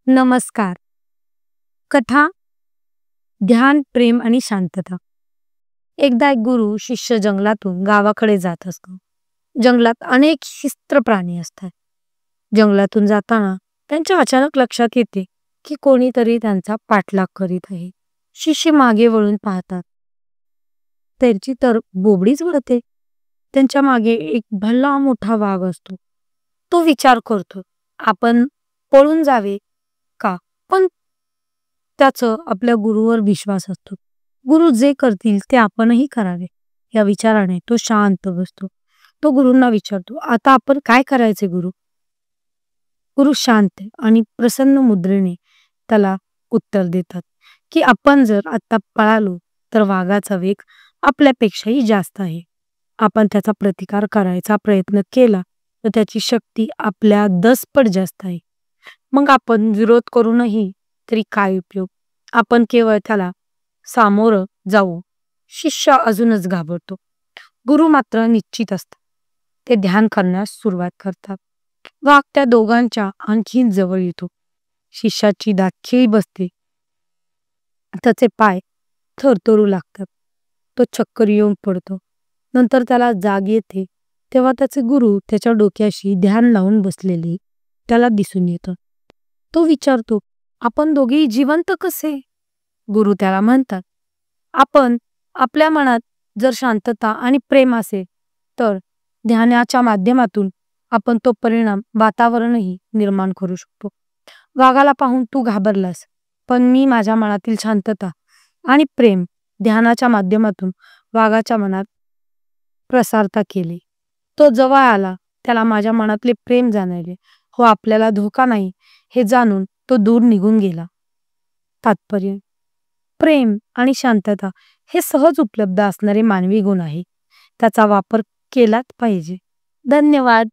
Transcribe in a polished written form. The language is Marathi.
नमस्कार. कथा ध्यान, प्रेम आणि शांतता. एकदा एक गुरु शिष्य जंगलातून गावाकडे जात असतो. जंगलात अनेक हिंस्त्र प्राणी असतात. जंगलातून जाताना त्यांच्या अचानक लक्षात येते की कोणीतरी त्यांचा पाठलाग करीत आहे. शिष्य मागे वळून पाहतात. त्यांची तर बोबडीच वळते. त्यांच्या मागे एक भला मोठा वाघ असतो. तो विचार करतो, आपण पळून जावे का? पण त्याचं आपल्या गुरुवर विश्वास असतो. गुरु जे करतील ते आपणही करावे या विचाराने तो शांत बसतो. तो गुरूंना विचारतो, आता आपण काय करायचे गुरु? गुरु शांत आणि प्रसन्न मुद्रेने त्याला उत्तर देतात की आपण जर आता पळालो तर वाघाचा वेग आपल्यापेक्षाही जास्त आहे. आपण त्याचा प्रतिकार करायचा प्रयत्न केला तर त्याची शक्ती आपल्या 10 पट जास्त आहे. मग आपण विरोध करूनही तरी काय उपयोग? आपण केवळ त्याला सामोरं जाऊ. शिष्य अजूनच घाबरतो. गुरु मात्र निश्चित असतात. ते ध्यान करण्यास सुरुवात करतात. वाघ त्या दोघांच्या आणखीन जवळ येतो. शिष्याची दात खिळी बसते. त्याचे पाय थरथरू लागतात. तो चक्कर येऊन पडतो. नंतर त्याला जाग येते तेव्हा त्याचे गुरु त्याच्या डोक्याशी ध्यान लावून बसलेले त्याला दिसून येतं. तो विचारतो, आपण दोघेही जिवंत कसे? गुरु त्याला म्हणतात, आपण आपल्या मनात जर शांतता आणि प्रेम असेल तर ध्यानाच्या माध्यमातून आपण तो परिणाम वातावरणही निर्माण करू शकतो. वाघाला पाहून तू घाबरलास, पण मी माझ्या मनातील शांतता आणि प्रेम ध्यानाच्या माध्यमातून वाघाच्या मनात प्रसारता केली. तो जवळ आला, त्याला माझ्या मनातले प्रेम जाणवले. हो, आपल्याला धोका नाही हे जाणून तो दूर निघून गेला. तात्पर्य: प्रेम आणि शांतता हे सहज उपलब्ध असणारे मानवी गुण आहे. त्याचा वापर केलाच पाहिजे. धन्यवाद.